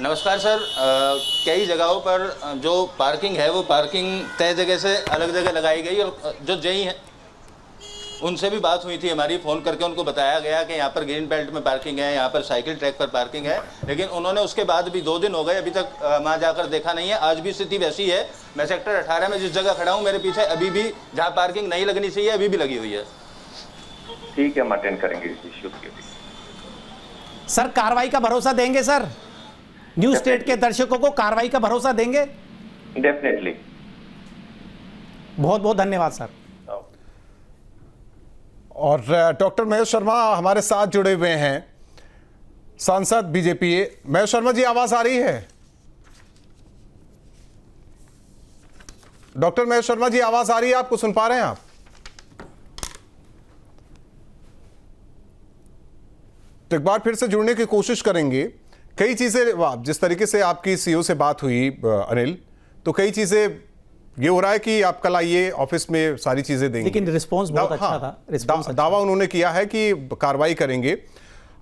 नमस्कार सर। कई जगहों पर जो पार्किंग है वो पार्किंग तय जगह से अलग जगह लगाई गई और जो जेई हैं उनसे भी बात हुई थी हमारी, फ़ोन करके उनको बताया गया कि यहाँ पर ग्रीन बेल्ट में पार्किंग है, यहाँ पर साइकिल ट्रैक पर पार्किंग है, लेकिन उन्होंने उसके बाद भी 2 दिन हो गए अभी तक वहाँ जाकर देखा नहीं है। आज भी स्थिति वैसी है। मैं सेक्टर 18 में जिस जगह खड़ा हूँ मेरे पीछे अभी भी जहाँ पार्किंग नहीं लगनी चाहिए अभी भी लगी हुई है। ठीक है, हम अटेंड करेंगे इस इश्यू के लिए। सर कार्रवाई का भरोसा देंगे सर? न्यूज स्टेट के दर्शकों को कार्रवाई का भरोसा देंगे? डेफिनेटली। बहुत बहुत धन्यवाद सर। और डॉक्टर महेश शर्मा हमारे साथ जुड़े हुए हैं, सांसद बीजेपी। महेश शर्मा जी, आवाज आ रही है? डॉक्टर महेश शर्मा जी, आवाज आ रही है? आपको सुन पा रहे हैं आप? तो एक बार फिर से जुड़ने की कोशिश करेंगे। कई चीजें, जिस तरीके से आपकी सीईओ से बात हुई अनिल, तो कई चीजें ये हो रहा है कि आप कल आइए, ऑफिस में सारी चीजें देंगे, लेकिन रिस्पांस बहुत अच्छा था। रिस्पांस दावा उन्होंने किया है कि कार्रवाई करेंगे।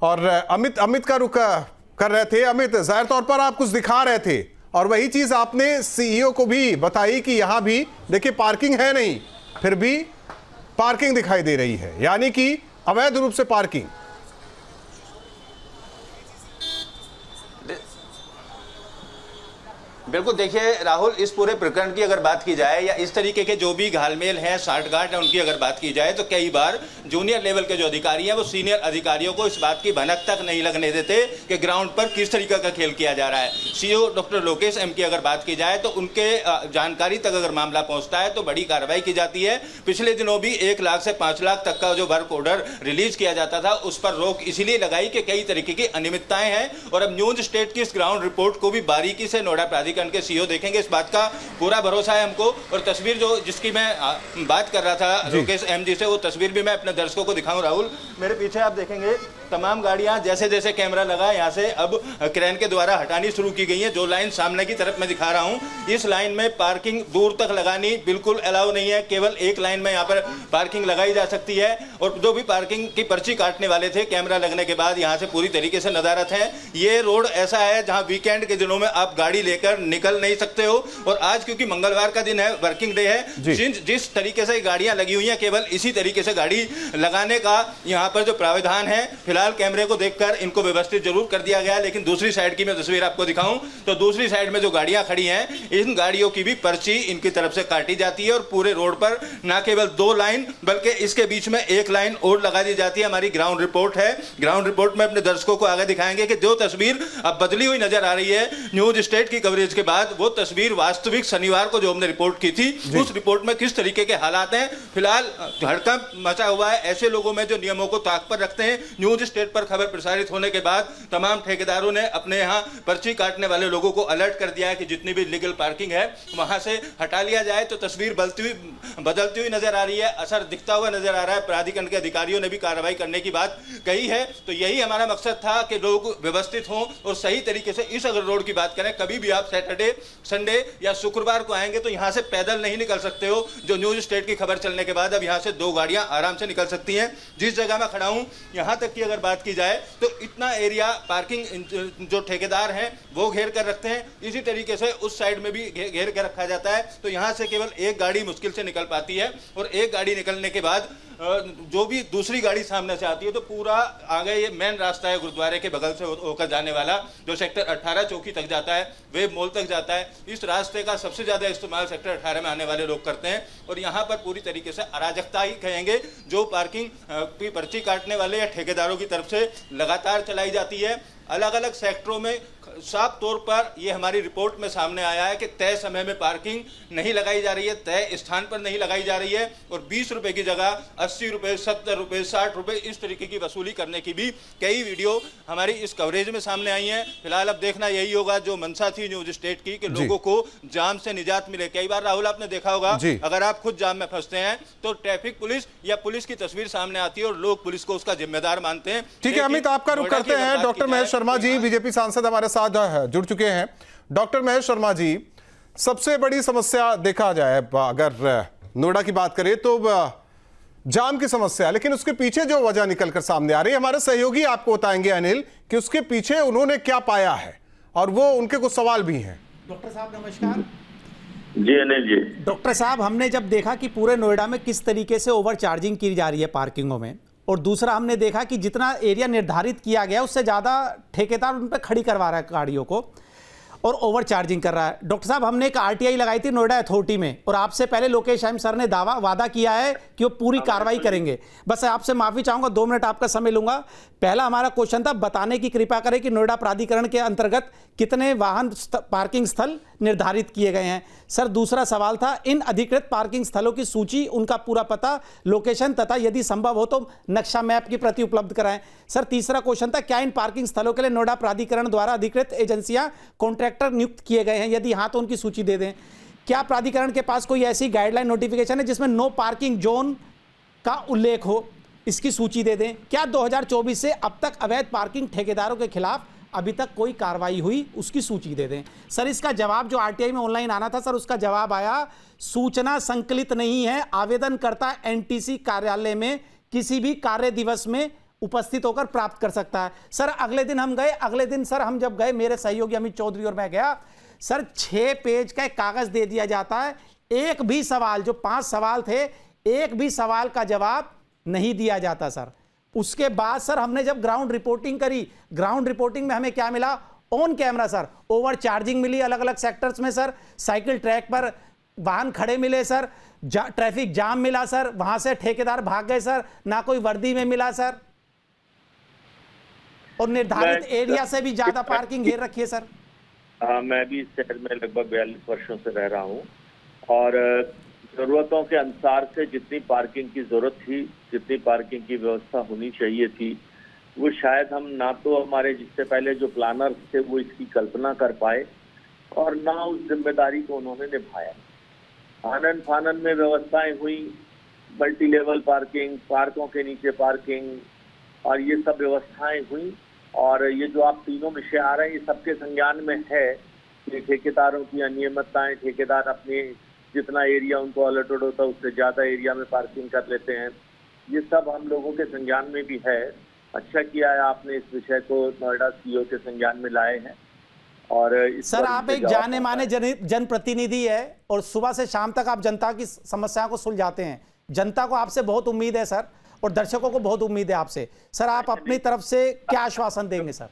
और अमित का रुख कर रहे थे। अमित, जाहिर तौर पर आप कुछ दिखा रहे थे और वही चीज आपने सीईओ को भी बताई कि यहां भी देखिए पार्किंग है नहीं, फिर भी पार्किंग दिखाई दे रही है, यानी कि अवैध रूप से पार्किंग। बिल्कुल, देखिए राहुल, इस पूरे प्रकरण की अगर बात की जाए या इस तरीके के जो भी घालमेल हैं, साठगांठ है, उनकी अगर बात की जाए तो कई बार जूनियर लेवल के जो अधिकारी हैं वो सीनियर अधिकारियों को इस बात की भनक तक नहीं लगने देते कि ग्राउंड पर किस तरीके का खेल किया जा रहा है। सीईओ डॉक्टर लोकेश एम की अगर बात की जाए तो उनके जानकारी तक अगर मामला पहुंचता है तो बड़ी कार्रवाई की जाती है। पिछले दिनों भी 1 लाख से 5 लाख तक का जो वर्क ऑर्डर रिलीज किया जाता था उस पर रोक इसीलिए लगाई कि कई तरीके की अनियमितताएं हैं। और अब न्यूज स्टेट की इस ग्राउंड रिपोर्ट को भी बारीकी से नोएडा प्राधिकरण के सीईओ देखेंगे, इस बात का पूरा भरोसा है हमको। और तस्वीर जो जिसकी मैं बात कर रहा था लोकेश एम जी से, वो तस्वीर भी मैं अपने दर्शकों को दिखाऊं। राहुल, मेरे पीछे आप देखेंगे तमाम गाड़ियां जैसे जैसे कैमरा लगा यहाँ से अब क्रेन के द्वारा हटानी शुरू की गई है। जो लाइन सामने की तरफ मैं दिखा रहा हूँ, इस लाइन में पार्किंग दूर तक लगानी बिल्कुल अलाउ नहीं है। केवल एक लाइन में यहाँ पर पार्किंग लगाई जा सकती है। और जो भी पार्किंग की पर्ची काटने वाले थे कैमरा लगने के बाद यहाँ से पूरी तरीके से नदारत है। ये रोड ऐसा है जहाँ वीकेंड के दिनों में आप गाड़ी लेकर निकल नहीं सकते हो। और आज क्योंकि मंगलवार का दिन है, वर्किंग डे है, जिस तरीके से गाड़ियां लगी हुई हैं केवल इसी तरीके से गाड़ी लगाने का यहाँ पर जो प्रावधान है, फिलहाल कैमरे को देखकर इनको व्यवस्थित जरूर कर दिया गया है। लेकिन दूसरी साइड की मैं तस्वीर आपको दिखाऊं तो दूसरी साइड में जो गाड़ियां खड़ी हैं, इन गाड़ियों की भी पर्ची इनकी तरफ से काटी जाती है। और पूरे रोड पर न केवल 2 लाइन बल्कि इसके बीच में 1 लाइन और लगा दी जाती है। हमारी ग्राउंड रिपोर्ट है, ग्राउंड रिपोर्ट में अपने दर्शकों को आगे दिखाएंगे कि जो तस्वीर अब बदली हुई नजर आ रही है न्यूज स्टेट की कवरेज के बाद, वो तस्वीर वास्तविक शनिवार को जो हमने रिपोर्ट की थी उस रिपोर्ट में किस तरीके के हालात हैं। फिलहाल हड़कंप मचा हुआ है ऐसे लोगों में जो नियमों को ताक पर रखते हैं। न्यूज स्टेट पर खबर प्रसारित होने के बाद तमाम ठेकेदारों ने अपने यहाँ पर्ची काटने वाले लोगों को अलर्ट कर दिया है कि जितनी भी लीगल पार्किंग है वहां से हटा लिया जाए। तो तस्वीर बदलती हुई नजर आ रही है, असर दिखता हुआ नजर आ रहा है। प्राधिकरण के अधिकारियों ने भी कार्रवाई करने की बात कही है। तो यही हमारा मकसद था कि लोग व्यवस्थित हों और सही तरीके से इस अगर रोड की बात करें, कभी भी आप सैटरडे, संडे या शुक्रवार को आएंगे तो यहाँ से पैदल नहीं निकल सकते हो। जो न्यूज स्टेट की खबर चलने के बाद अब यहाँ से 2 गाड़ियां आराम से निकल सकती हैं। जिस जगह मैं खड़ा हूँ यहाँ तक की अगर बात की जाए तो इतना एरिया पार्किंग जो ठेकेदार हैं वो घेर कर रखते हैं, इसी तरीके से उस साइड में भी घेर कर रखा जाता है। तो यहाँ से केवल 1 गाड़ी मुश्किल से निकल पाती है। और 1 गाड़ी निकलने के बाद जो भी दूसरी गाड़ी सामने से आती है तो पूरा आगे ये मेन रास्ता है गुरुद्वारे के बगल से होकर जाने वाला, जो सेक्टर 18 चौकी तक जाता है, वेब मॉल तक जाता है। इस रास्ते का सबसे ज्यादा इस्तेमाल सेक्टर 18 में आने वाले लोग करते हैं। और यहाँ पर पूरी तरीके से अराजकता ही कहेंगे जो पार्किंग की पर्ची काटने वाले या ठेकेदारों की तरफ से लगातार चलाई जाती है। अलग अलग सेक्टरों में साफ तौर पर यह हमारी रिपोर्ट में सामने आया है कि तय समय में पार्किंग नहीं लगाई जा रही है, तय स्थान पर नहीं लगाई जा रही है। और 20 रुपए की जगह 80 रुपए, 70 रुपए, 60 रुपए इस तरीके की वसूली करने की भी कई वीडियो हमारी इस कवरेज में सामने आई हैं। फिलहाल अब देखना यही होगा, जो मंशा थी न्यूज स्टेट की, कि लोगों को जाम से निजात मिले। कई बार राहुल आपने देखा होगा, अगर आप खुद जाम में फंसते हैं तो ट्रैफिक पुलिस या पुलिस की तस्वीर सामने आती है और लोग पुलिस को उसका जिम्मेदार मानते हैं। ठीक है अमित, आपका रुख करते हैं। डॉक्टर महेश शर्मा जी, बीजेपी सांसद हमारे साथ जुड़ चुके हैं। डॉक्टर महेश शर्मा जी, सबसे बड़ी समस्या देखा जाए अगर नोएडा की बात करें तो जाम की समस्या, लेकिन उसके पीछे जो वजह निकलकर सामने आ रही है, हमारे सहयोगी आपको बताएंगे अनिल, कि उसके पीछे उन्होंने क्या पाया है। और वो उनके कुछ सवाल भी हैं। डॉक्टर साहब नमस्कार। जी अनिल जी। डॉक्टर साहब, हमने जब देखा कि पूरे नोएडा में किस तरीके से ओवर चार्जिंग की जा रही है पार्किंगों में, और दूसरा हमने देखा कि जितना एरिया निर्धारित किया गया उससे ज़्यादा ठेकेदार उन पर खड़ी करवा रहा है गाड़ियों को और ओवर चार्जिंग कर रहा है। डॉक्टर साहब, हमने एक आरटीआई लगाई थी नोएडा अथॉरिटी में, और आपसे पहले लोकेश अहम सर ने वादा किया है कि वो पूरी कार्रवाई करेंगे। बस आपसे माफ़ी चाहूँगा, 2 मिनट आपका समय लूँगा। पहला हमारा क्वेश्चन था, बताने की कृपा करें कि नोएडा प्राधिकरण के अंतर्गत कितने वाहन पार्किंग स्थल निर्धारित किए गए हैं। सर, दूसरा सवाल था, इन अधिकृत पार्किंग स्थलों की सूची, उनका पूरा पता, लोकेशन तथा यदि संभव हो तो नक्शा मैप की प्रति उपलब्ध कराएं। सर, तीसरा क्वेश्चन था, क्या इन पार्किंग स्थलों के लिए नोएडा प्राधिकरण द्वारा अधिकृत एजेंसियां, कॉन्ट्रैक्टर नियुक्त किए गए हैं? यदि हाँ तो उनकी सूची दे दें। क्या प्राधिकरण के पास कोई ऐसी गाइडलाइन नोटिफिकेशन है जिसमें नो पार्किंग जोन का उल्लेख हो? इसकी सूची दे दें। क्या 2024 से अब तक अवैध पार्किंग ठेकेदारों के खिलाफ अभी तक कोई कार्रवाई हुई? उसकी सूची दे दें। सर, इसका जवाब जो आरटीआई में ऑनलाइन आना था सर, उसका जवाब आया, सूचना संकलित नहीं है, आवेदनकर्ता एनटीसी कार्यालय में किसी भी कार्य दिवस में उपस्थित होकर प्राप्त कर सकता है। सर, अगले दिन हम गए, अगले दिन सर हम जब गए, मेरे सहयोगी अमित चौधरी और मैं गया, सर 6 पेज का एक कागज दे दिया जाता है, एक भी सवाल, जो 5 सवाल थे, एक भी सवाल का जवाब नहीं दिया जाता सर। उसके बाद सर हमने जब ग्राउंड रिपोर्टिंग करी, ग्राउंड रिपोर्टिंग में हमें क्या मिला? On camera sir overcharging मिली अलग अलग सेक्टर्स में सर, साइकिल ट्रैक पर वाहन खड़े मिले सर, ट्रैफिक जाम मिला सर, वहां से ठेकेदार भाग गए सर, ना कोई वर्दी में मिला सर, और निर्धारित एरिया से भी ज्यादा पार्किंग घेर रखी है सर। हाँ, मैं भी इस शहर में लगभग 42 वर्षों से रह रहा हूँ, और जरूरतों के अनुसार से जितनी पार्किंग की जरूरत थी, जितनी पार्किंग की व्यवस्था होनी चाहिए थी, वो शायद हम ना तो हमारे जिससे पहले जो प्लानर्स थे वो इसकी कल्पना कर पाए, और ना उस जिम्मेदारी को उन्होंने निभाया। आनन फानन में व्यवस्थाएं हुई, मल्टी लेवल पार्किंग, पार्कों के नीचे पार्किंग, और ये सब व्यवस्थाएं हुई। और ये जो आप तीनों विषय आ रहे हैं, ये सबके संज्ञान में है कि ठेकेदारों की अनियमितताएं, ठेकेदार अपने जितना एरिया उनको अलॉटेड होता है उससे ज़्यादा एरिया में पार्किंग कर लेते हैं। ये सब हम लोगों के संज्ञान में भी है। अच्छा किया है आपने इस विषय को नोएडा सीईओ के संज्ञान में लाए हैं। और सर, आप एक जाने माने जनप्रतिनिधि है, और सुबह से शाम तक आप जनता की समस्याओं को सुलझाते हैं। जनता को आपसे बहुत उम्मीद है सर, और दर्शकों को बहुत उम्मीद है आपसे। सर, आप अपनी तरफ से क्या आश्वासन देंगे सर?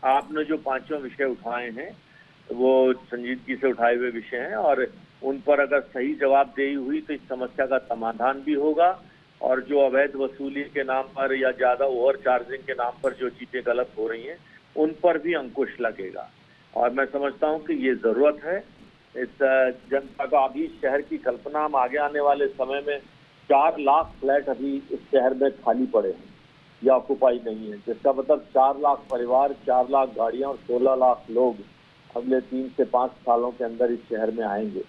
आपने जो 5 विषय उठाए हैं वो संजीदगी से उठाए हुए विषय हैं, और उन पर अगर सही जवाबदेही हुई तो इस समस्या का समाधान भी होगा, और जो अवैध वसूली के नाम पर या ज्यादा ओवर चार्जिंग के नाम पर जो चीजें गलत हो रही हैं उन पर भी अंकुश लगेगा। और मैं समझता हूं कि ये जरूरत है इस जनता का। अभी शहर की कल्पना, हम आगे आने वाले समय में 4 लाख फ्लैट अभी इस शहर में खाली पड़े हैं या ऑक्युपाई नहीं है, जिसका मतलब 4 लाख परिवार, 4 लाख गाड़ियां और 16 लाख लोग अगले 3 से 5 सालों के अंदर इस शहर में आएंगे।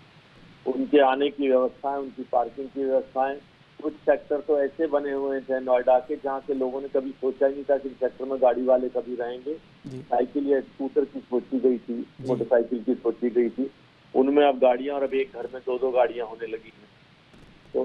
उनके आने की व्यवस्थाएं, उनकी पार्किंग की व्यवस्थाएं, कुछ सेक्टर तो ऐसे बने हुए थे नोएडा के जहाँ के लोगों ने कभी सोचा ही नहीं था कि सेक्टर में गाड़ी वाले कभी रहेंगे। साइकिल या स्कूटर की सोची गई थी, मोटरसाइकिल की सोची गई थी, उनमें अब गाड़ियां, और अब एक घर में 2-2 गाड़ियां होने लगी हैं। तो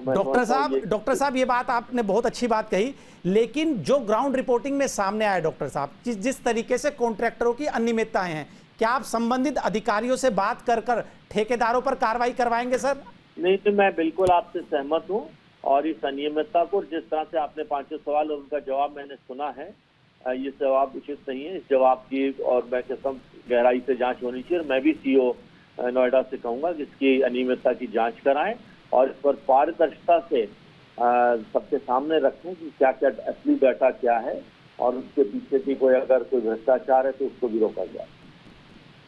डॉक्टर साहब ये बात आपने बहुत अच्छी बात कही, लेकिन जो ग्राउंड रिपोर्टिंग में सामने आया डॉक्टर साहब, जिस तरीके से कॉन्ट्रैक्टरों की अनियमितताएं हैं, क्या आप संबंधित अधिकारियों से बात कर ठेकेदारों पर कार्रवाई करवाएंगे सर? नहीं, तो मैं बिल्कुल आपसे सहमत हूं, और इस अनियमितता को, जिस तरह से आपने 5 सवाल और उनका जवाब मैंने सुना है, ये जवाब उचित नहीं है। इस जवाब की, और मैं कहता हूँ, गहराई से जांच होनी चाहिए। और मैं भी सीईओ नोएडा से कहूंगा कि इसकी अनियमितता की जांच कराएं, और इस पर पारदर्शिता से सबके सामने रखें कि क्या क्या असली डाटा क्या है, और उसके पीछे की कोई अगर कोई भ्रष्टाचार है तो उसको भी रोका जाए।